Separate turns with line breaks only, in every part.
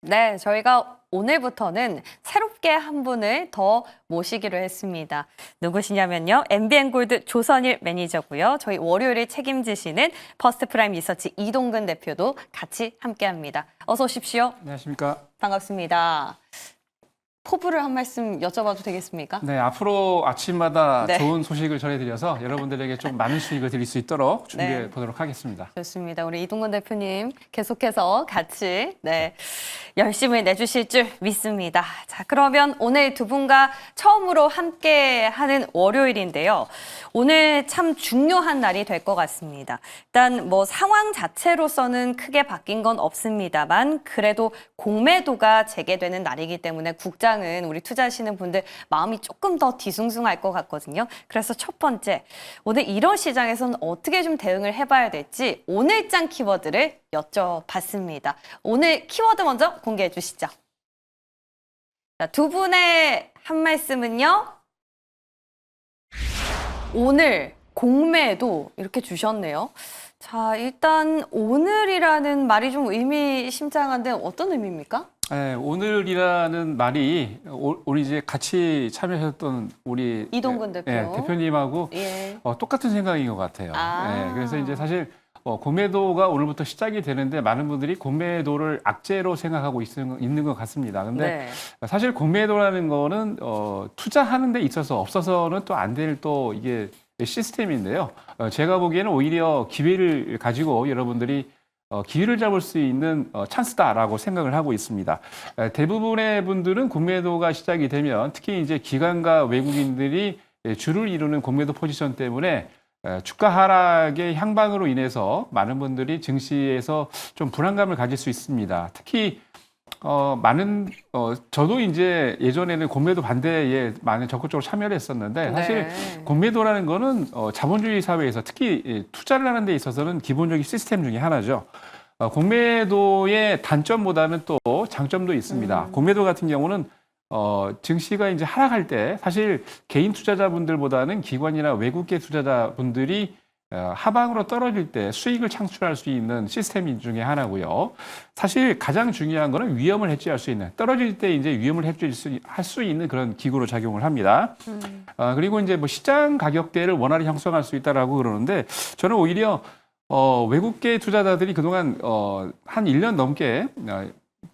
네, 저희가 오늘부터는 새롭게 한 분을 더 모시기로 했습니다. 누구시냐면요. MBN골드 조선일 매니저고요. 저희 월요일을 책임지시는 퍼스트프라임 리서치 이동근 대표도 같이 함께합니다. 어서 오십시오.
안녕하십니까.
반갑습니다. 포부를 한 말씀 여쭤봐도 되겠습니까?
네, 앞으로 아침마다
네.
좋은 소식을 전해드려서 여러분들에게 좀 많은 수익을 드릴 수 있도록 준비해
네.
보도록 하겠습니다.
좋습니다. 우리 이동근 대표님 계속해서 같이 열심히 내주실 줄 믿습니다. 자, 그러면 오늘 두 분과 처음으로 함께하는 월요일인데요. 오늘 참 중요한 날이 될 것 같습니다. 일단 뭐 상황 자체로서는 크게 바뀐 건 없습니다만 그래도 공매도가 재개되는 날이기 때문에 국장은 우리 투자하시는 분들 마음이 조금 더 뒤숭숭할 것 같거든요. 그래서 첫 번째, 오늘 이런 시장에서는 어떻게 좀 대응을 해봐야 될지 오늘장 키워드를 여쭤봤습니다. 오늘 키워드 먼저 공개해 주시죠. 자, 두 분의 한 말씀은요. 오늘 공매도 이렇게 주셨네요. 자, 일단 오늘이라는 말이 좀 의미심장한데 어떤 의미입니까?
네, 오늘이라는 말이 우리 이제 같이 참여하셨던 우리
이동근 대표.
대표님하고
예.
똑같은 생각인 것 같아요.
아.
네, 그래서 이제 사실 공매도가 오늘부터 시작이 되는데 많은 분들이 공매도를 악재로 생각하고 있는 것 같습니다. 근데 사실 공매도라는 거는 투자하는 데 있어서 없어서는 또 안 될 또 이게 시스템인데요. 제가 보기에는 오히려 기회를 가지고 여러분들이 기회를 잡을 수 있는 찬스다라고 생각을 하고 있습니다. 대부분의 분들은 공매도가 시작이 되면 특히 이제 기관과 외국인들이 주를 이루는 공매도 포지션 때문에 주가 하락의 향방으로 인해서 많은 분들이 증시에서 좀 불안감을 가질 수 있습니다. 특히 저도 이제 예전에는 공매도 반대에 많이 적극적으로 참여를 했었는데 사실 공매도라는 거는 자본주의 사회에서 특히 투자를 하는 데 있어서는 기본적인 시스템 중에 하나죠. 공매도의 단점보다는 또 장점도 있습니다. 공매도 같은 경우는 증시가 이제 하락할 때 사실 개인 투자자분들보다는 기관이나 외국계 투자자분들이 하방으로 떨어질 때 수익을 창출할 수 있는 시스템 중에 하나고요. 사실 가장 중요한 거는 위험을 해지할 수 있는, 떨어질 때 이제 위험을 해지할 수 있는 그런 기구로 작용을 합니다. 그리고 이제 뭐 시장 가격대를 원활히 형성할 수 있다라고 그러는데 저는 오히려 외국계 투자자들이 그동안 한 1년 넘게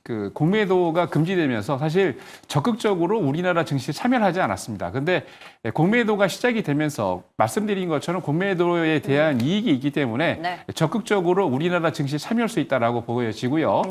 그 공매도가 금지되면서 사실 적극적으로 우리나라 증시에 참여를 하지 않았습니다. 근데 공매도가 시작이 되면서 말씀드린 것처럼 공매도에 대한 이익이 있기 때문에 적극적으로 우리나라 증시에 참여할 수 있다라고 보여지고요.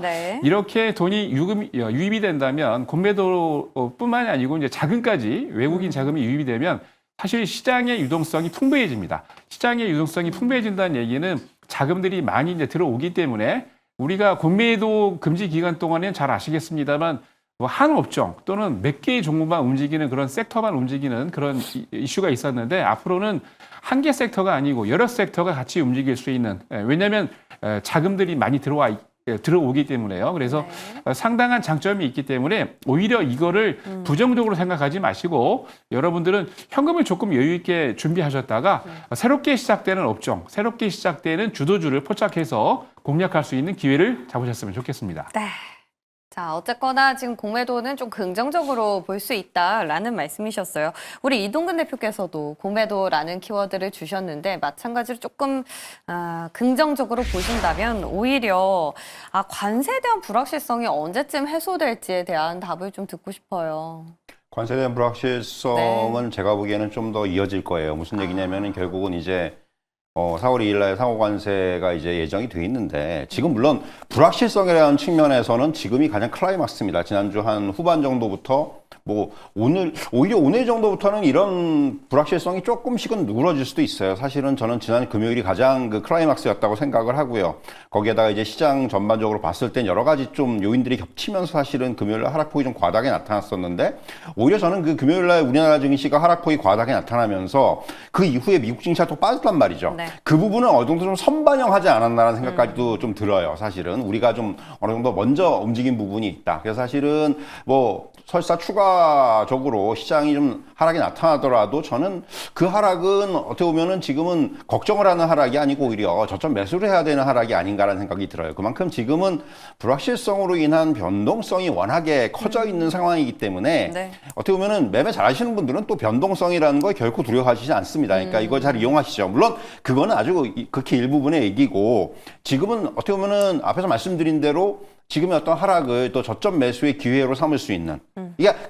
이렇게 돈이 유입이 된다면 공매도뿐만이 아니고 이제 자금까지 외국인 자금이 유입이 되면 사실 시장의 유동성이 풍부해집니다. 시장의 유동성이 풍부해진다는 얘기는 자금들이 많이 이제 들어오기 때문에 우리가 공매도 금지 기간 동안에는 잘 아시겠습니다만 한 업종 또는 몇 개의 종목만 움직이는 그런 섹터만 움직이는 그런 이슈가 있었는데 앞으로는 한 개 섹터가 아니고 여러 섹터가 같이 움직일 수 있는 왜냐하면 자금들이 많이 들어오기 때문에요. 그래서 상당한 장점이 있기 때문에 오히려 이거를 부정적으로 생각하지 마시고 여러분들은 현금을 조금 여유 있게 준비하셨다가 새롭게 시작되는 업종, 새롭게 시작되는 주도주를 포착해서 공략할 수 있는 기회를 잡으셨으면 좋겠습니다.
네. 자, 어쨌거나 지금 공매도는 좀 긍정적으로 볼 수 있다라는 말씀이셨어요. 우리 이동근 대표께서도 공매도라는 키워드를 주셨는데 마찬가지로 조금 긍정적으로 보신다면 오히려 관세에 대한 불확실성이 언제쯤 해소될지에 대한 답을 좀 듣고 싶어요.
관세에 대한 불확실성은 제가 보기에는 좀 더 이어질 거예요. 무슨 얘기냐면은 결국은 이제 4월 2일 날 상호관세가 이제 예정이 돼 있는데 지금 물론 불확실성이라는 측면에서는 지금이 가장 클라이막스입니다. 지난주 한 후반 정도부터 뭐 오히려 오늘 정도부터는 이런 불확실성이 조금씩은 누그러질 수도 있어요. 사실은 저는 지난 금요일이 가장 그 클라이막스였다고 생각을 하고요. 거기에다가 이제 시장 전반적으로 봤을 땐 여러 가지 좀 요인들이 겹치면서 사실은 금요일 날 하락폭이 좀 과다하게 나타났었는데 오히려 저는 그 금요일 날 우리나라 증시가 하락폭이 과다하게 나타나면서 그 이후에 미국 증시가 또 빠졌단 말이죠. 그 부분은 어느 정도 좀 선반영하지 않았나라는 생각까지도 좀 들어요. 사실은 우리가 좀 어느 정도 먼저 움직인 부분이 있다. 그래서 사실은 뭐 설사 추가 추가적으로 시장이 좀 하락이 나타나더라도 저는 그 하락은 어떻게 보면은 지금은 걱정을 하는 하락이 아니고 오히려 저점 매수를 해야 되는 하락이 아닌가라는 생각이 들어요. 그만큼 지금은 불확실성으로 인한 변동성이 워낙에 커져 있는 상황이기 때문에
네.
어떻게 보면은 매매 잘 하시는 분들은 또 변동성이라는 걸 결코 두려워하시지 않습니다. 그러니까 이거 잘 이용하시죠. 물론 그거는 아주 극히 일부분의 얘기고 지금은 어떻게 보면은 앞에서 말씀드린 대로 지금의 어떤 하락을 또 저점 매수의 기회로 삼을 수 있는.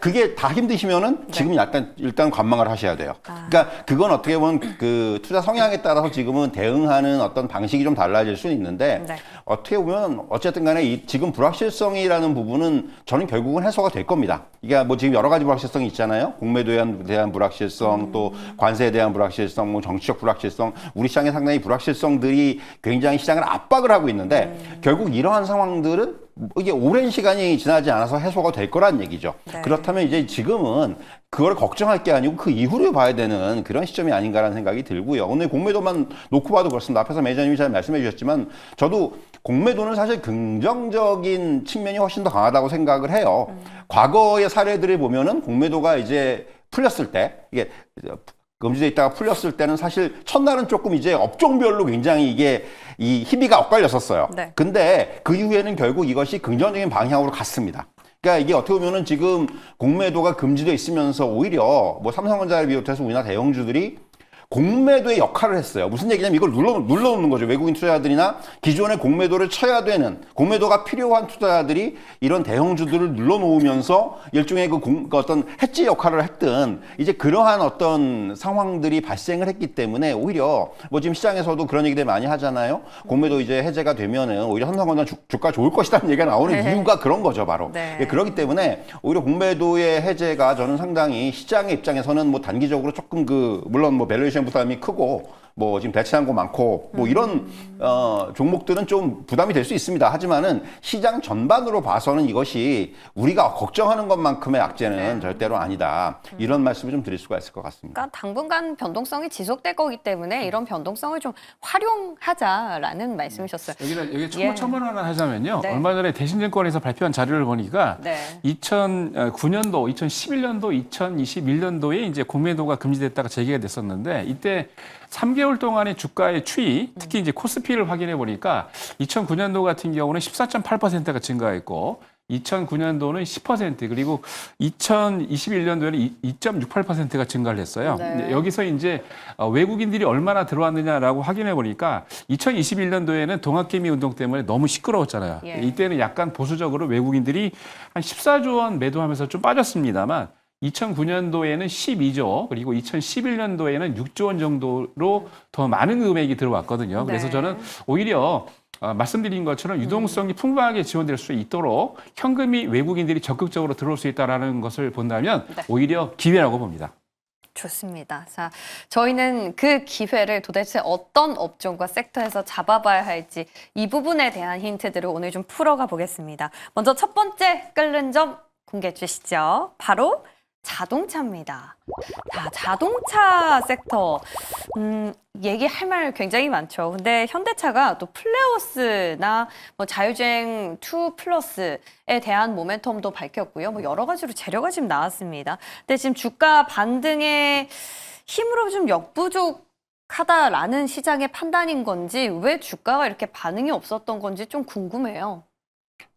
그게 다 힘드시면은 지금 약간 일단 관망을 하셔야 돼요. 그러니까 그건 어떻게 보면 그 투자 성향에 따라서 지금은 대응하는 어떤 방식이 좀 달라질 수는 있는데
네.
어떻게 보면 어쨌든 간에 지금 불확실성이라는 부분은 저는 결국은 해소가 될 겁니다. 이게 뭐 지금 여러 가지 불확실성이 있잖아요. 공매도에 대한 불확실성, 또 관세에 대한 불확실성, 뭐 정치적 불확실성, 우리 시장에 상당히 불확실성들이 굉장히 시장을 압박을 하고 있는데 결국 이러한 상황들은 이게 오랜 시간이 지나지 않아서 해소가 될 거란 얘기죠.
네.
그렇다면 이제 지금은 그걸 걱정할 게 아니고 그 이후를 봐야 되는 그런 시점이 아닌가라는 생각이 들고요. 오늘 공매도만 놓고 봐도 그렇습니다. 앞에서 매니저님이 잘 말씀해 주셨지만 저도 공매도는 사실 긍정적인 측면이 훨씬 더 강하다고 생각을 해요. 과거의 사례들을 보면은 공매도가 이제 풀렸을 때 이게 금지돼 있다가 풀렸을 때는 사실 첫날은 조금 이제 업종별로 굉장히 이게 이 희비가 엇갈렸었어요.
네.
근데 그 이후에는 결국 이것이 긍정적인 방향으로 갔습니다. 그러니까 이게 어떻게 보면은 지금 공매도가 금지돼 있으면서 오히려 뭐 삼성전자를 비롯해서 우리나라 대형주들이 공매도의 역할을 했어요. 무슨 얘기냐면 이걸 눌러놓는 거죠. 외국인 투자자들이나 기존의 공매도를 쳐야 되는 공매도가 필요한 투자자들이 이런 대형주들을 눌러놓으면서 일종의 그 어떤 해지 역할을 했던 이제 그러한 어떤 상황들이 발생을 했기 때문에 오히려 뭐 지금 시장에서도 그런 얘기들 많이 하잖아요. 공매도 이제 해제가 되면은 오히려 삼성전자 주가 좋을 것이라는 얘기가 나오는
네.
이유가 그런 거죠, 바로.
네.
예, 그렇기 때문에 오히려 공매도의 해제가 저는 상당히 시장의 입장에서는 뭐 단기적으로 조금 물론 뭐 밸류에이션 부담이 크고 뭐 지금 대체한 거 많고 뭐 이런 종목들은 좀 부담이 될 수 있습니다. 하지만은 시장 전반으로 봐서는 이것이 우리가 걱정하는 것만큼의 악재는 절대로 아니다. 이런 말씀을 좀 드릴 수가 있을 것 같습니다.
그러니까 당분간 변동성이 지속될 거기 때문에 이런 변동성을 좀 활용하자라는 말씀이셨어요.
여기
예.
첨언 하나 하자면요.
네.
얼마 전에 대신증권에서 발표한 자료를 보니까
네.
2009년도, 2011년도, 2021년도에 이제 공매도가 금지됐다가 재개가 됐었는데 이때 3개월 동안의 주가의 추이, 특히 이제 코스피를 확인해 보니까 2009년도 같은 경우는 14.8%가 증가했고 2009년도는 10% 그리고 2021년도에는 2.68%가 증가를 했어요.
네.
여기서 이제 외국인들이 얼마나 들어왔느냐라고 확인해 보니까 2021년도에는 동학개미 운동 때문에 너무 시끄러웠잖아요.
예.
이때는 약간 보수적으로 외국인들이 한 14조 원 매도하면서 좀 빠졌습니다만 2009년도에는 12조 그리고 2011년도에는 6조 원 정도로 더 많은 금액이 들어왔거든요. 그래서
네.
저는 오히려 말씀드린 것처럼 유동성이 풍부하게 지원될 수 있도록 현금이 외국인들이 적극적으로 들어올 수 있다는 것을 본다면
네.
오히려 기회라고 봅니다.
좋습니다. 자, 저희는 그 기회를 도대체 어떤 업종과 섹터에서 잡아봐야 할지 이 부분에 대한 힌트들을 오늘 좀 풀어가 보겠습니다. 먼저 첫 번째 끓는 점 공개해 주시죠. 바로 자동차입니다. 자, 자동차 섹터 얘기할 말 굉장히 많죠. 근데 현대차가 또 플레오스나 뭐 자율주행 2 플러스에 대한 모멘텀도 밝혔고요. 뭐 여러 가지로 재료가 지금 나왔습니다. 근데 지금 주가 반등의 힘으로 좀 역부족하다라는 시장의 판단인 건지 왜 주가가 이렇게 반응이 없었던 건지 좀 궁금해요.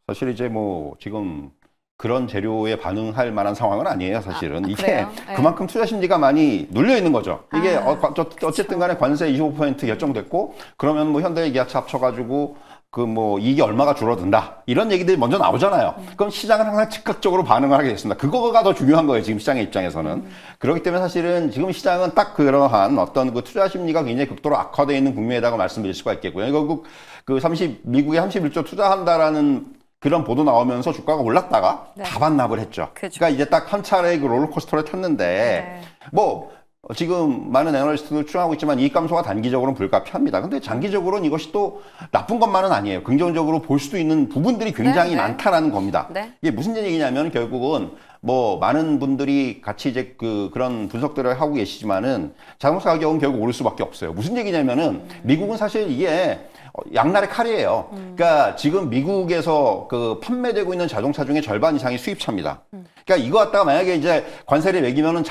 사실 이제 뭐 지금 그런 재료에 반응할 만한 상황은 아니에요, 사실은. 이게
그래요? 네.
그만큼 투자 심리가 많이 눌려 있는 거죠. 이게
그렇죠.
어쨌든 간에 관세 25% 결정됐고, 그러면 뭐 현대 기아차 합쳐가지고 그 뭐 이익이 얼마가 줄어든다. 이런 얘기들이 먼저 나오잖아요. 그럼 시장은 항상 즉각적으로 반응을 하게 됐습니다. 그거가 더 중요한 거예요, 지금 시장의 입장에서는. 그렇기 때문에 사실은 지금 시장은 딱 그러한 어떤 그 투자 심리가 굉장히 극도로 악화되어 있는 국면에다가 말씀드릴 수가 있겠고요. 결국 미국에 31조 투자한다라는 그런 보도 나오면서 주가가 올랐다가
네.
다 반납을 했죠.
그렇죠.
그러니까 이제 딱 한 차례 그 롤러코스터를 탔는데
네.
뭐 지금 많은 애널리스트도 추정하고 있지만 이익 감소가 단기적으로는 불가피합니다. 근데 장기적으로는 이것이 또 나쁜 것만은 아니에요. 긍정적으로 볼 수도 있는 부분들이 굉장히
네, 네.
많다라는 겁니다.
네.
이게 무슨 얘기냐면 결국은 뭐 많은 분들이 같이 이제 그런 분석들을 하고 계시지만은 자동차 가격은 결국 오를 수밖에 없어요. 무슨 얘기냐면은 미국은 사실 이게 양날의 칼이에요. 그러니까 지금 미국에서 그 판매되고 있는 자동차 중에 절반 이상이 수입차입니다. 그러니까 이거 갖다가 만약에 이제 관세를 매기면은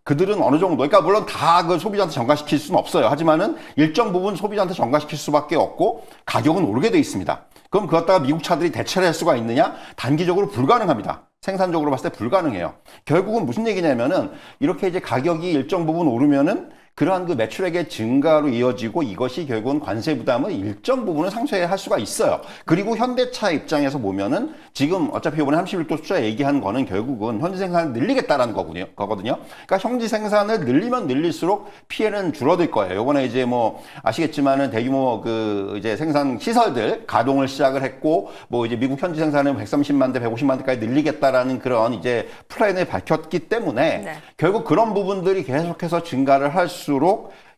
그들은 어느 정도, 그러니까 물론 다 그 소비자한테 전가시킬 수는 없어요. 하지만은 일정 부분 소비자한테 전가시킬 수밖에 없고 가격은 오르게 돼 있습니다. 그럼 그거 갖다가 미국 차들이 대체를 할 수가 있느냐? 단기적으로 불가능합니다. 생산적으로 봤을 때 불가능해요. 결국은 무슨 얘기냐면은 이렇게 이제 가격이 일정 부분 오르면은 그러한 그 매출액의 증가로 이어지고 이것이 결국은 관세 부담을 일정 부분은 상쇄할 수가 있어요. 그리고 현대차 입장에서 보면은 지금 어차피 이번에 31도 숫자 얘기한 거는 결국은 현지 생산을 늘리겠다라는 거거든요. 그러니까 현지 생산을 늘리면 늘릴수록 피해는 줄어들 거예요. 이번에 이제 뭐 아시겠지만은 대규모 그 이제 생산 시설들 가동을 시작을 했고 뭐 이제 미국 현지 생산을 130만 대, 150만 대까지 늘리겠다라는 그런 이제 플랜을 밝혔기 때문에
네.
결국 그런 부분들이 계속해서 증가를 할수록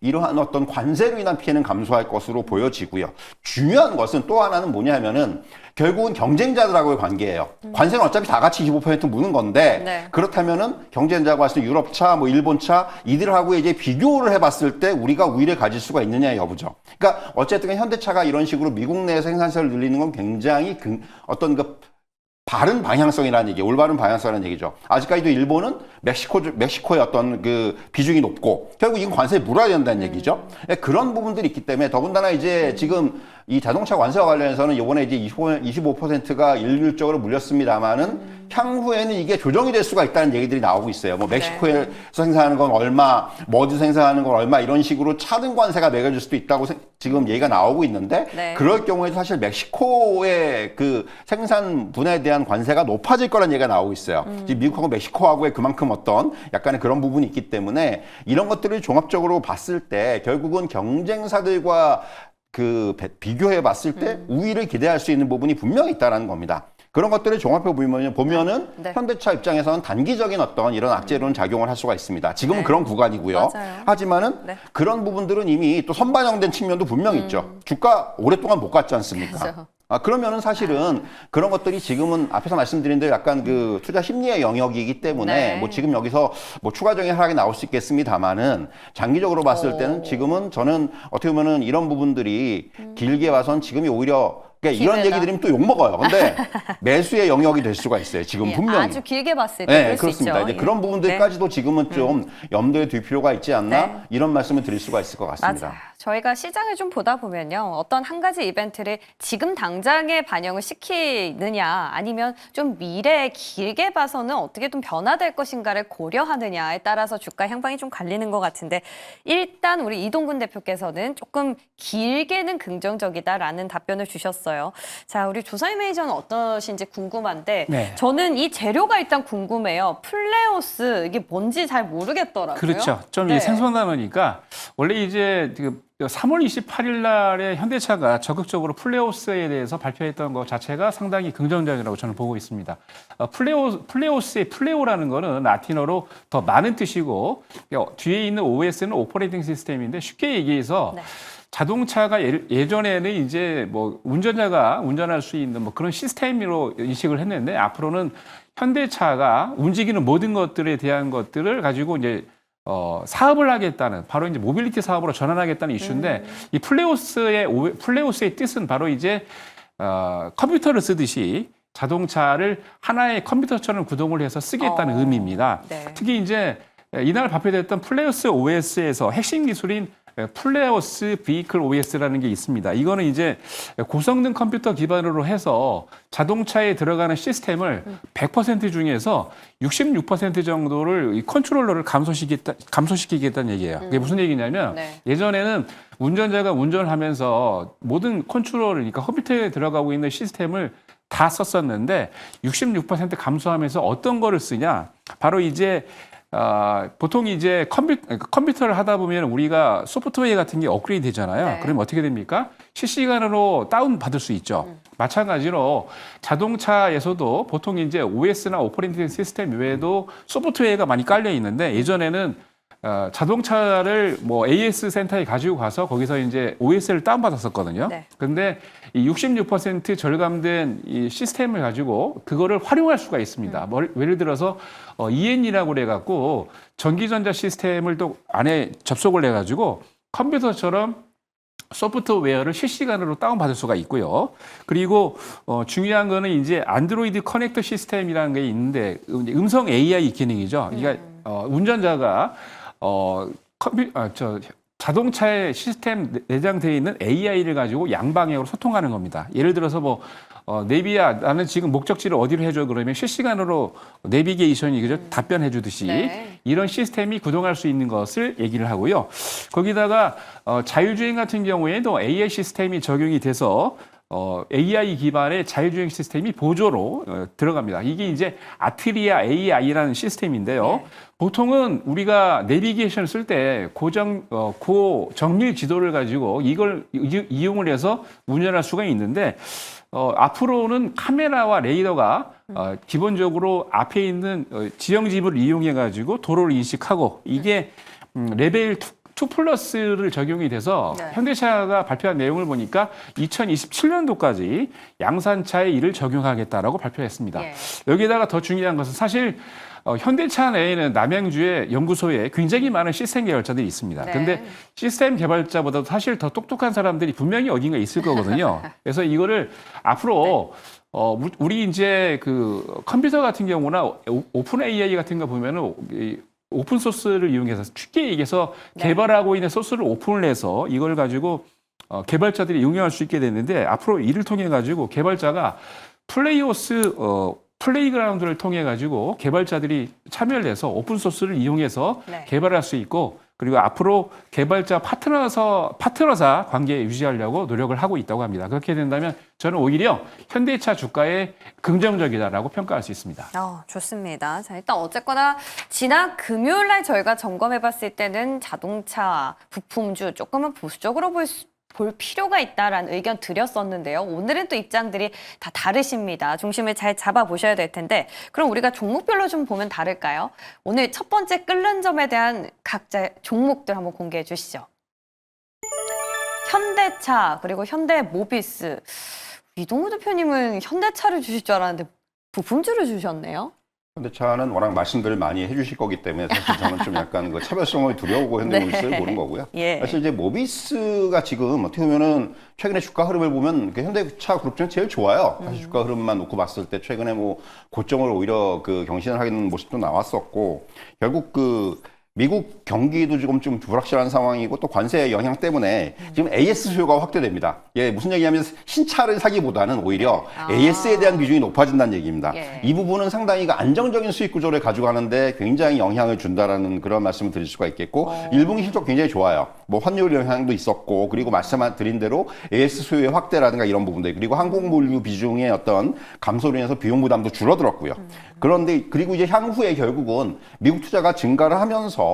이러한 어떤 관세로 인한 피해는 감소할 것으로 보여지고요. 중요한 것은 또 하나는 뭐냐면은 결국은 경쟁자들하고의 관계예요. 관세는 어차피 다 같이 25% 무는 건데
네.
그렇다면은 경쟁자가 봤을 때 유럽차, 뭐 일본차 이들하고 이제 비교를 해봤을 때 우리가 우위를 가질 수가 있느냐의 여부죠. 그러니까 어쨌든 현대차가 이런 식으로 미국 내 생산세를 늘리는 건 굉장히 어떤 그 바른 방향성이라는 얘기, 올바른 방향성이라는 얘기죠. 아직까지도 일본은 멕시코의 어떤 그 비중이 높고 결국 이건 관세에 물어야 된다는 얘기죠. 그런 부분들이 있기 때문에 더군다나 이제 지금 이 자동차 관세와 관련해서는 이번에 이제 25%가 일률적으로 물렸습니다만은 향후에는 이게 조정이 될 수가 있다는 얘기들이 나오고 있어요. 뭐 멕시코에서 생산하는 건 얼마, 머드 생산하는 건 얼마 이런 식으로 차등 관세가 매겨질 수도 있다고 지금 얘기가 나오고 있는데
네.
그럴 경우에도 사실 멕시코의 그 생산 분야에 대한 관세가 높아질 거라는 얘기가 나오고 있어요. 지금 미국하고 멕시코하고의 그만큼 어떤 약간의 그런 부분이 있기 때문에 이런 것들을 종합적으로 봤을 때 결국은 경쟁사들과 그 비교해 봤을 때 우위를 기대할 수 있는 부분이 분명히 있다는 겁니다. 그런 것들을 종합해 보면은
네.
현대차 입장에서는 단기적인 어떤 이런 악재로는 작용을 할 수가 있습니다. 지금은
네.
그런 구간이고요.
맞아요.
하지만은
네.
그런 부분들은 이미 또 선반영된 측면도 분명히 있죠. 주가 오랫동안 못 갔지 않습니까?
그렇죠.
그러면은 사실은 그런 것들이 지금은 앞에서 말씀드린 대로 약간 그 투자 심리의 영역이기 때문에
네.
뭐 지금 여기서 뭐 추가적인 하락이 나올 수 있겠습니다만은 장기적으로 봤을 때는 지금은 저는 어떻게 보면은 이런 부분들이 길게 봐선 지금이 오히려 그러니까 이런
기회다.
얘기 드리면 또 욕먹어요. 근데 매수의 영역이 될 수가 있어요. 지금
예,
분명히.
아주 길게 봤을 때
네,
그럴 수
그렇습니다.
있죠.
이제 그런 부분들까지도 지금은 좀 염두에 둘 필요가 있지 않나
네.
이런 말씀을 드릴 수가 있을 것 같습니다.
맞아요. 저희가 시장을 좀 보다 보면요. 어떤 한 가지 이벤트를 지금 당장에 반영을 시키느냐 아니면 좀 미래에 길게 봐서는 어떻게 좀 변화될 것인가를 고려하느냐에 따라서 주가 향방이 좀 갈리는 것 같은데 일단 우리 이동근 대표께서는 조금 길게는 긍정적이다라는 답변을 주셨어요. 자, 우리 조사임 매니저는 어떠신지 궁금한데
네.
저는 이 재료가 일단 궁금해요. 플레오스 이게 뭔지 잘 모르겠더라고요.
그렇죠. 좀
네.
생소하다보니까 원래 이제 3월 28일 날에 현대차가 적극적으로 플레오스에 대해서 발표했던 것 자체가 상당히 긍정적이라고 저는 보고 있습니다. 플레오스의 플레오라는 거는 라틴어로 더 많은 뜻이고 뒤에 있는 OS는 오퍼레이팅 시스템인데 쉽게 얘기해서
네.
자동차가 예전에는 이제 뭐 운전자가 운전할 수 있는 뭐 그런 시스템으로 인식을 했는데 앞으로는 현대차가 움직이는 모든 것들에 대한 것들을 가지고 이제 사업을 하겠다는 바로 이제 모빌리티 사업으로 전환하겠다는 이슈인데 이 플레오스의 뜻은 바로 이제 컴퓨터를 쓰듯이 자동차를 하나의 컴퓨터처럼 구동을 해서 쓰겠다는 의미입니다.
네.
특히 이제 이날 발표됐던 플레오스 OS에서 핵심 기술인 플레오스 비이클 OS라는 게 있습니다. 이거는 이제 고성능 컴퓨터 기반으로 해서 자동차에 들어가는 시스템을 100% 중에서 66% 정도를 이 컨트롤러를 감소시키겠다는 얘기예요. 그게 무슨 얘기냐면
네.
예전에는 운전자가 운전을 하면서 모든 컨트롤을 그러니까 컴퓨터에 들어가고 있는 시스템을 다 썼었는데 66% 감소하면서 어떤 거를 쓰냐? 바로 이제 보통 이제 컴퓨터를 하다 보면 우리가 소프트웨어 같은 게 업그레이드 되잖아요.
네.
그러면 어떻게 됩니까? 실시간으로 다운 받을 수 있죠. 마찬가지로 자동차에서도 보통 이제 OS나 오퍼레이팅 시스템 외에도 소프트웨어가 많이 깔려 있는데 예전에는 자동차를 뭐 AS 센터에 가지고 가서 거기서 이제 OS를 다운받았었거든요.
네.
근데 이 66% 절감된 이 시스템을 가지고 그거를 활용할 수가 있습니다. 예를 들어서 EN이라고 그래갖고 전기전자 시스템을 또 안에 접속을 해가지고 컴퓨터처럼 소프트웨어를 실시간으로 다운받을 수가 있고요. 그리고 중요한 거는 이제 안드로이드 커넥터 시스템이라는 게 있는데 음성 AI 기능이죠. 그러니까 운전자가 자동차에 시스템 내장되어 있는 AI를 가지고 양방향으로 소통하는 겁니다. 예를 들어서 뭐 내비야 나는 지금 목적지를 어디로 해줘 그러면 실시간으로 내비게이션이 그죠 답변해 주듯이
네.
이런 시스템이 구동할 수 있는 것을 얘기를 하고요. 거기다가 자율주행 같은 경우에도 AI 시스템이 적용이 돼서 AI 기반의 자율주행 시스템이 보조로 들어갑니다. 이게 이제 아트리아 AI라는 시스템인데요.
네.
보통은 우리가 내비게이션 쓸 때 고정밀 지도를 가지고 이걸 이용을 해서 운전할 수가 있는데 앞으로는 카메라와 레이더가 기본적으로 앞에 있는 지형지물을 이용해 가지고 도로를 인식하고 이게 레벨 2 플러스를 적용이 돼서
네.
현대차가 발표한 내용을 보니까 2027년도까지 양산차에 이를 적용하겠다라고 발표했습니다.
예.
여기다가 더 중요한 것은 사실 현대차 내에는 남양주에 연구소에 굉장히 많은 시스템 개발자들이 있습니다.
네.
근데 시스템 개발자보다도 사실 더 똑똑한 사람들이 분명히 어딘가 있을 거거든요. 그래서 이거를 앞으로 우리 이제 그 컴퓨터 같은 경우나 오픈 AI 같은 거 보면은 오픈 소스를 이용해서 쉽게 얘기해서
네.
개발하고 있는 소스를 오픈을 해서 이걸 가지고 개발자들이 응용할 수 있게 됐는데 앞으로 이를 통해 가지고 개발자가 플레이그라운드를 통해 가지고 개발자들이 참여를 해서 오픈 소스를 이용해서
네.
개발할 수 있고 그리고 앞으로 개발자 파트너사 관계 유지하려고 노력을 하고 있다고 합니다. 그렇게 된다면 저는 오히려 현대차 주가에 긍정적이다라고 평가할 수 있습니다.
좋습니다. 자, 일단 어쨌거나 지난 금요일 날 저희가 점검해 봤을 때는 자동차 부품주 조금은 보수적으로 볼 필요가 있다라는 의견 드렸었는데요. 오늘은 또 입장들이 다 다르십니다. 중심을 잘 잡아보셔야 될 텐데 그럼 우리가 종목별로 좀 보면 다를까요? 오늘 첫 번째 끓는 점에 대한 각자 종목들 한번 공개해 주시죠. 현대차 그리고 현대모비스. 이동우 대표님은 현대차를 주실 줄 알았는데 부품주를 주셨네요.
현대차는 워낙 말씀들을 많이 해주실 거기 때문에 사실 저는 좀 약간 그 차별성을 두려우고 현대모비스를
네.
보는 거고요.
예.
사실 이제 모비스가 지금 어떻게 보면은 최근에 주가 흐름을 보면 그 현대차 그룹 중에 제일 좋아요. 사실 주가 흐름만 놓고 봤을 때 최근에 뭐 고점을 오히려 그 경신을 하는 모습도 나왔었고 결국 그 미국 경기도 지금 좀 불확실한 상황이고 또 관세 영향 때문에 지금 AS 수요가 확대됩니다. 예, 무슨 얘기냐면 신차를 사기보다는 오히려 AS에 대한 비중이 높아진다는 얘기입니다.
예.
이 부분은 상당히 안정적인 수익 구조를 가져가는데 굉장히 영향을 준다라는 그런 말씀을 드릴 수가 있겠고 1분기 실적 굉장히 좋아요. 뭐 환율 영향도 있었고 그리고 말씀드린 대로 AS 수요의 확대라든가 이런 부분들 그리고 항공물류 비중의 어떤 감소로 인해서 비용 부담도 줄어들었고요. 그런데 그리고 이제 향후에 결국은 미국 투자가 증가를 하면서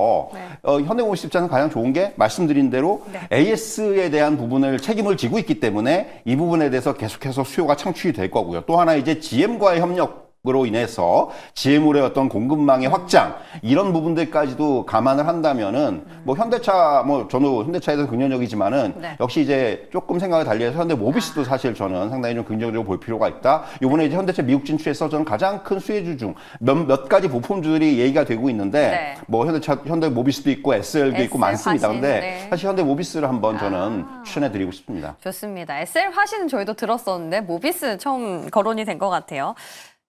현대모비스 입장에서 가장 좋은 게 말씀드린 대로 AS에 대한 부분을 책임을 지고 있기 때문에 이 부분에 대해서 계속해서 수요가 창출이 될 거고요. 또 하나 이제 GM과의 협력으로 인해서 GM의 어떤 공급망의 확장 이런 부분들까지도 감안을 한다면은 뭐 현대차 뭐 저는 현대차에 대해서 긍정적이지만은
네.
역시 이제 조금 생각을 달리해서 현대모비스도 사실 저는 상당히 좀 긍정적으로 볼 필요가 있다. 이번에 이제 현대차 미국 진출에서 저는 가장 큰 수혜주 중 몇 가지 부품주들이 얘기가 되고 있는데
네.
뭐 현대모비스도 있고 SL도 있고
SL
많습니다.
화신,
근데
네.
사실 현대모비스를 한번 저는 추천해 드리고 싶습니다.
좋습니다. SL 화신은 저희도 들었었는데 모비스 처음 거론이 된 것 같아요.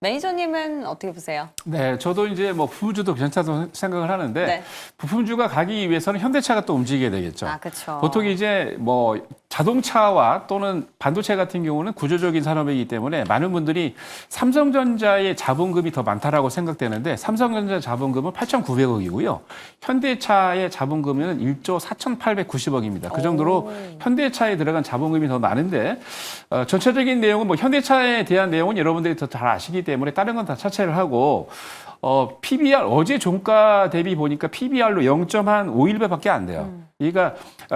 매니저님은 어떻게 보세요?
네, 저도 이제 뭐 부품주도 괜찮다고 생각을 하는데
네.
부품주가 가기 위해서는 현대차가 또 움직여야 되겠죠.
그렇죠.
보통 이제 뭐 자동차와 또는 반도체 같은 경우는 구조적인 산업이기 때문에 많은 분들이 삼성전자의 자본금이 더 많다라고 생각되는데 삼성전자 자본금은 8,900억이고요. 현대차의 자본금은 1조 4,890억입니다. 그 정도로 현대차에 들어간 자본금이 더 많은데 전체적인 내용은 뭐 현대차에 대한 내용은 여러분들이 더 잘 아시기 때문에 다른 건 다 차치를 하고 PBR 어제 종가 대비 보니까 PBR로 0.51배밖에 안 돼요. 그러니까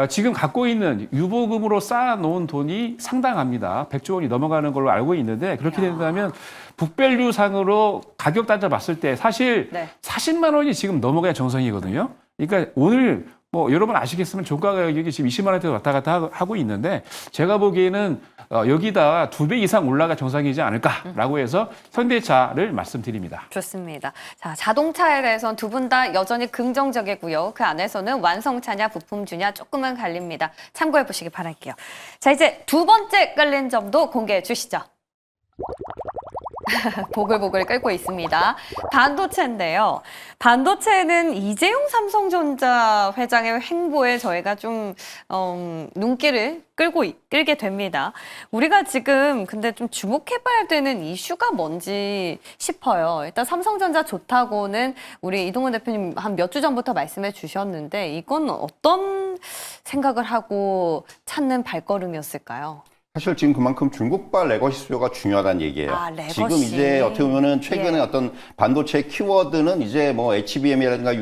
지금 갖고 있는 유보금으로 쌓아놓은 돈이 상당합니다. 100조 원이 넘어가는 걸로 알고 있는데 그렇게 된다면 북밸류 상으로 가격 따져 봤을 때 사실
네.
40만 원이 지금 넘어가야 정상이거든요. 그러니까 오늘 뭐 여러분 아시겠지만 종가 가격이 지금 20만 원대 왔다 갔다 하고 있는데 제가 보기에는 여기다 2배 이상 올라가 정상이지 않을까라고 해서 현대차를 말씀드립니다.
좋습니다. 자, 자동차에 대해서는 두 분 다 여전히 긍정적이고요. 그 안에서는 완성차냐 부품주냐 조금은 갈립니다. 참고해 보시기 바랄게요. 자, 이제 두 번째 끌린 점도 공개해 주시죠. 보글보글 끓고 있습니다. 반도체인데요. 반도체는 이재용 삼성전자 회장의 행보에 저희가 좀 눈길을 끌게 됩니다. 우리가 지금 근데 좀 주목해봐야 되는 이슈가 뭔지 싶어요. 일단 삼성전자 좋다고는 우리 이동훈 대표님 한 몇 주 전부터 말씀해 주셨는데 이건 어떤 생각을 하고 찾는 발걸음이었을까요?
사실 지금 그만큼 중국발 레거시 수요가 중요하다는 얘기예요.
아, 레거시.
지금 이제 어떻게 보면은 최근에
예.
어떤 반도체 키워드는 이제 뭐 HBM이라든가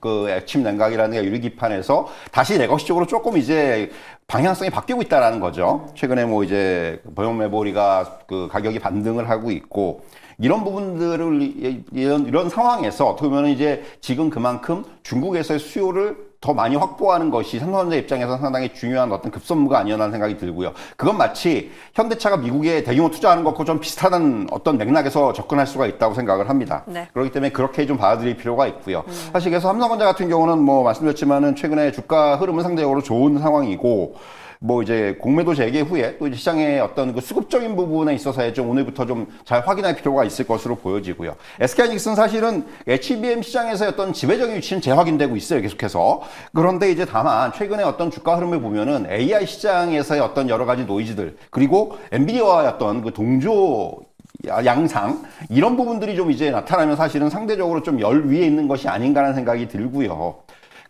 그 액침 냉각이라든가 유리기판에서 다시 레거시 쪽으로 조금 이제 방향성이 바뀌고 있다라는 거죠. 최근에 뭐 이제 버용 메모리가 그 가격이 반등을 하고 있고 이런 부분들을 이런 상황에서 어떻게 보면 이제 지금 그만큼 중국에서의 수요를 더 많이 확보하는 것이 삼성전자 입장에서 상당히 중요한 어떤 급선무가 아니었나 생각이 들고요. 그건 마치 현대차가 미국에 대규모 투자하는 것과 좀 비슷한 어떤 맥락에서 접근할 수가 있다고 생각을 합니다.
네.
그렇기 때문에 그렇게 좀 받아들일 필요가 있고요. 사실 그래서 삼성전자 같은 경우는 뭐 말씀드렸지만은 최근에 주가 흐름은 상대적으로 좋은 상황이고 뭐 이제 공매도 재개 후에 또 이제 시장의 어떤 그 수급적인 부분에 있어서 좀 오늘부터 좀 잘 확인할 필요가 있을 것으로 보여지고요. SK하이닉스는 사실은 HBM 시장에서의 어떤 지배적인 위치는 재확인되고 있어요, 계속해서. 그런데 이제 다만 최근에 어떤 주가 흐름을 보면은 AI 시장에서의 어떤 여러 가지 노이즈들 그리고 엔비디아와의 어떤 그 동조 양상 이런 부분들이 좀 이제 나타나면 사실은 상대적으로 좀 열 위에 있는 것이 아닌가라는 생각이 들고요.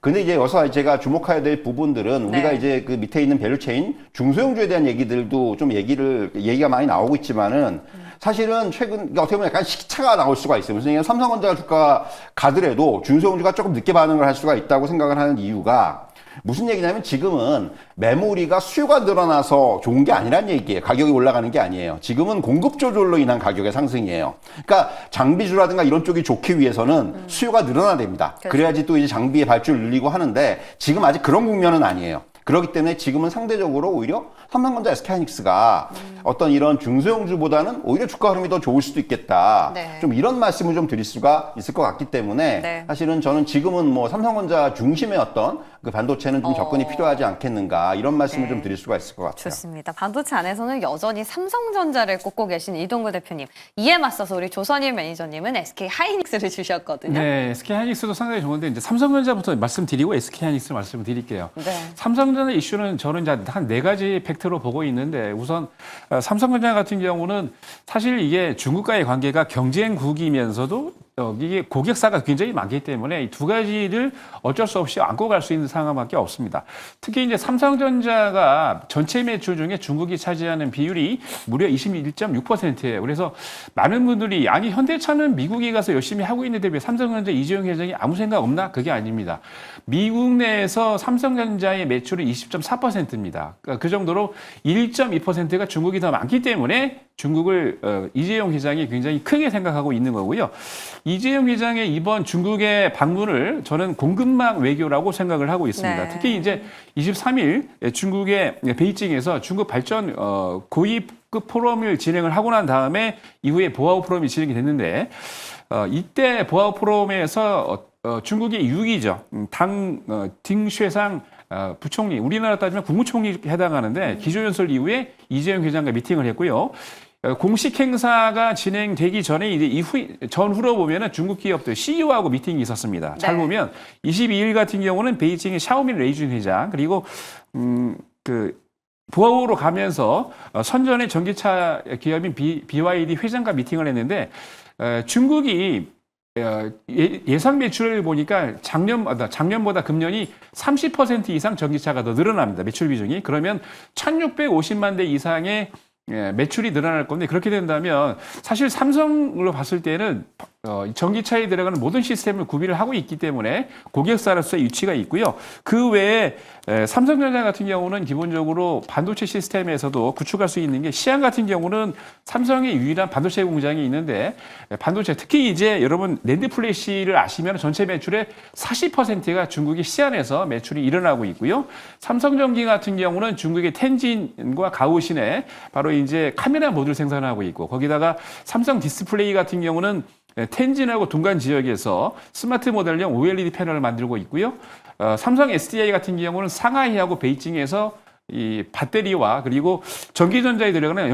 근데 이제 여기서 제가 주목해야 될 부분들은 우리가
네.
이제 그 밑에 있는 밸류체인 중소형주에 대한 얘기들도 좀 얘기가 많이 나오고 있지만은 사실은 최근 어떻게 보면 약간 시차가 나올 수가 있어요. 무슨 얘기냐면 삼성전자 주가가 가더라도 중소형주가 조금 늦게 반응을 할 수가 있다고 생각을 하는 이유가 무슨 얘기냐면 지금은 메모리가 수요가 늘어나서 좋은 게 아니란 얘기예요. 가격이 올라가는 게 아니에요. 지금은 공급 조절로 인한 가격의 상승이에요. 그러니까 장비주라든가 이런 쪽이 좋기 위해서는 수요가 늘어나야 됩니다.
그렇죠.
그래야지 또 이제 장비의 발주를 늘리고 하는데 지금 아직 그런 국면은 아니에요. 그렇기 때문에 지금은 상대적으로 오히려 삼성전자, SK하이닉스가 어떤 이런 중소형주보다는 오히려 주가 흐름이 더 좋을 수도 있겠다.
네.
좀 이런 말씀을 좀 드릴 수가 있을 것 같기 때문에
네.
사실은 저는 지금은 뭐 삼성전자 중심의 어떤 그 반도체는 좀 접근이 필요하지 않겠는가 이런 말씀을
네.
좀 드릴 수가 있을 것 같아요.
좋습니다. 반도체 안에서는 여전히 삼성전자를 꼽고 계신 이동구 대표님. 이에 맞서서 우리 조선일 매니저님은 SK하이닉스를 주셨거든요.
네, SK하이닉스도 상당히 좋은데 이제 삼성전자부터 말씀드리고 SK하이닉스 말씀을 드릴게요.
네.
삼성전자 이슈는 저는 이제 한 4가지 팩트로 보고 있는데 우선 삼성전자 같은 경우는 사실 이게 중국과의 관계가 경쟁국이면서도 이게 고객사가 굉장히 많기 때문에 이 2가지를 어쩔 수 없이 안고 갈 수 있는 상황밖에 없습니다. 특히 이제 삼성전자가 전체 매출 중에 중국이 차지하는 비율이 무려 21.6%예요. 그래서 많은 분들이 아니 현대차는 미국에 가서 열심히 하고 있는데 왜 삼성전자 이재용 회장이 아무 생각 없나? 그게 아닙니다. 미국 내에서 삼성전자의 매출은 20.4%입니다. 그러니까 그 정도로 1.2%가 중국이 더 많기 때문에 중국을 이재용 회장이 굉장히 크게 생각하고 있는 거고요. 이재용 회장의 이번 중국의 방문을 저는 공급망 외교라고 생각을 하고 있습니다.
네.
특히 이제 23일 중국의 베이징에서 중국 발전 고위급 포럼을 진행을 하고 난 다음에 이후에 보아우 포럼이 진행이 됐는데 이때 보아우 포럼에서 중국의 6위죠. 딩쉐상 부총리, 우리나라 따지면 국무총리에 해당하는데 기조연설 이후에 이재용 회장과 미팅을 했고요. 공식 행사가 진행되기 전에 이제 전후로 보면은 중국 기업들 CEO하고 미팅이 있었습니다.
네.
잘 보면 22일 같은 경우는 베이징의 샤오미 레이준 회장 그리고 보아우로 가면서 선전의 전기차 기업인 BYD 회장과 미팅을 했는데 중국이 예상 매출을 보니까 작년보다 금년이 30% 이상 전기차가 더 늘어납니다. 매출 비중이. 그러면 1650만 대 이상의 매출이 늘어날 건데 그렇게 된다면 사실 삼성으로 봤을 때는 전기차에 들어가는 모든 시스템을 구비를 하고 있기 때문에 고객사로서의 위치가 있고요. 그 외에 삼성전자 같은 경우는 기본적으로 반도체 시스템에서도 구축할 수 있는 게 시안 같은 경우는 삼성의 유일한 반도체 공장이 있는데 반도체 특히 이제 여러분 낸드 플래시를 아시면 전체 매출의 40%가 중국의 시안에서 매출이 일어나고 있고요. 삼성전기 같은 경우는 중국의 텐진과 가오신에 바로 이제 카메라 모듈 생산하고 있고 거기다가 삼성 디스플레이 같은 경우는 텐진하고 동간 지역에서 스마트 모델용 OLED 패널을 만들고 있고요. 삼성 SDI 같은 경우는 상하이하고 베이징에서 이 배터리와 그리고 전기전자에 들어가는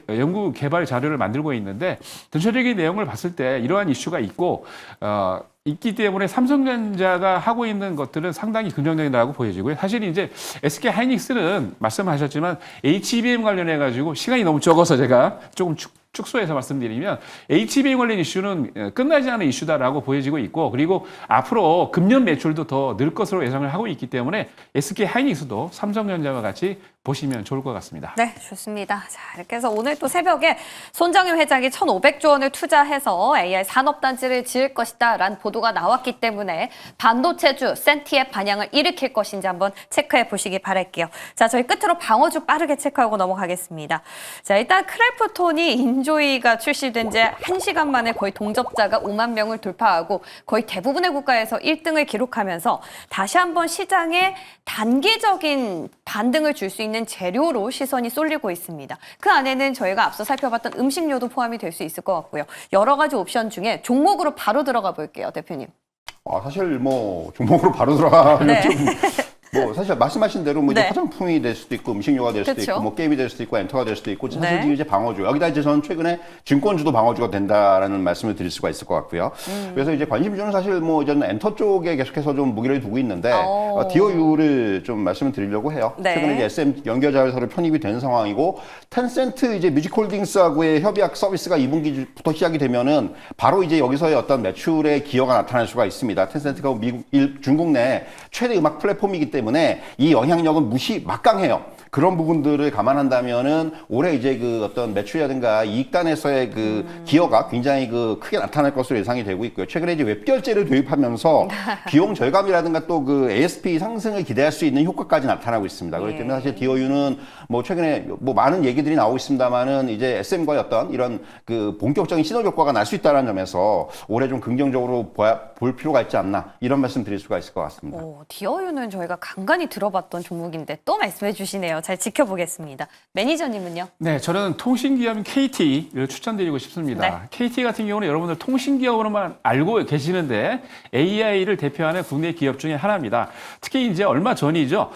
연구 개발 자료를 만들고 있는데 전체적인 내용을 봤을 때 이러한 이슈가 있기 때문에 삼성전자가 하고 있는 것들은 상당히 긍정적이라고 보여지고요. 사실 이제 SK 하이닉스는 말씀하셨지만 HBM 관련해 가지고 시간이 너무 적어서 제가 조금 축소해서 말씀드리면 HBM 관련 이슈는 끝나지 않은 이슈다라고 보여지고 있고 그리고 앞으로 금년 매출도 더 늘 것으로 예상을 하고 있기 때문에 SK 하이닉스도 삼성전자와 같이 보시면 좋을 것 같습니다.
네, 좋습니다. 자, 이렇게 해서 오늘 또 새벽에 손정희 회장이 1,500조 원을 투자해서 AI 산업단지를 지을 것이다라는 보도가 나왔기 때문에 반도체주 센티의 반향을 일으킬 것인지 한번 체크해 보시기 바랄게요. 자, 저희 끝으로 방어주 빠르게 체크하고 넘어가겠습니다. 자, 일단 크래프톤이 인조이가 출시된 지 1시간 만에 거의 동접자가 5만 명을 돌파하고 거의 대부분의 국가에서 1등을 기록하면서 다시 한번 시장에 단기적인 반등을 줄 수 있는 재료로 시선이 쏠리고 있습니다. 그 안에는 저희가 앞서 살펴봤던 음식료도 포함이 될 수 있을 것 같고요. 여러 가지 옵션 중에 종목으로 바로 들어가 볼게요, 대표님.
사실 뭐 종목으로 바로 들어가면
네.
좀 뭐 사실 말씀하신 대로 뭐 이제
네.
화장품이 될 수도 있고 음식료가 될 수도
그쵸.
있고 뭐 게임이 될 수도 있고 엔터가 될 수도 있고 사실
네.
이제 방어주 여기다 이제 저는 최근에 증권주도 방어주가 된다라는 말씀을 드릴 수가 있을 것 같고요. 그래서 이제 관심주는 사실 뭐 저는 엔터 쪽에 계속해서 좀 무게를 두고 있는데 디오유를 좀 말씀을 드리려고 해요.
네.
최근에 이제 SM 연결자회사로 편입이 된 상황이고 텐센트 이제 뮤직홀딩스하고의 협약 서비스가 2분기부터 시작이 되면은 바로 이제 여기서의 어떤 매출의 기여가 나타날 수가 있습니다. 텐센트가 중국 내 최대 음악 플랫폼이기 때문에 이 영향력은 막강해요. 그런 부분들을 감안한다면은 올해 이제 그 어떤 매출이라든가 이익단에서의 그 기여가 굉장히 크게 나타날 것으로 예상이 되고 있고요. 최근에 이제 웹결제를 도입하면서 비용 절감이라든가 또 그 ASP 상승을 기대할 수 있는 효과까지 나타나고 있습니다. 그렇기 때문에 사실 디오유는 뭐 최근에 뭐 많은 얘기들이 나오고 있습니다만은 이제 SM과의 어떤 이런 그 본격적인 시너지 효과가 날 수 있다는 점에서 올해 좀 긍정적으로 볼 필요가 있지 않나 이런 말씀 드릴 수가 있을 것 같습니다.
디오유는 저희가 간간히 들어봤던 종목인데 또 말씀해 주시네요. 잘 지켜보겠습니다. 매니저님은요?
네, 저는 통신기업인 KT를 추천드리고 싶습니다.
네.
KT 같은 경우는 여러분들 통신기업으로만 알고 계시는데 AI를 대표하는 국내 기업 중에 하나입니다. 특히 이제 얼마 전이죠.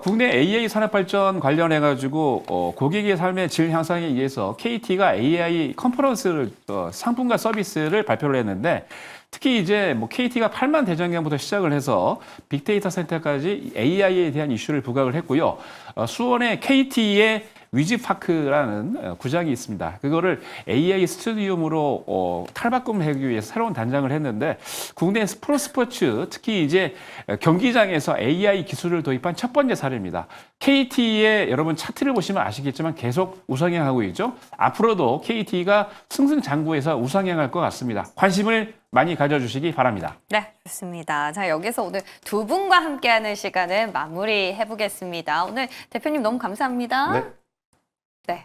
국내 AI 산업 발전 관련해가지고 고객의 삶의 질 향상에 의해서 KT가 AI 컨퍼런스를 상품과 서비스를 발표를 했는데 특히 이제 뭐 KT가 8만 대장경부터 시작을 해서 빅데이터 센터까지 AI에 대한 이슈를 부각을 했고요. 수원의 KT의 위즈파크라는 구장이 있습니다. 그거를 AI 스튜디움으로 탈바꿈하기 위해서 새로운 단장을 했는데 국내 프로스포츠 특히 이제 경기장에서 AI 기술을 도입한 첫 번째 사례입니다. KT의 여러분 차트를 보시면 아시겠지만 계속 우상향하고 있죠. 앞으로도 KT가 승승장구해서 우상향할 것 같습니다. 관심을 많이 가져주시기 바랍니다.
네, 좋습니다. 자, 여기서 오늘 두 분과 함께하는 시간은 마무리해보겠습니다. 오늘 대표님 너무 감사합니다.
네.
네.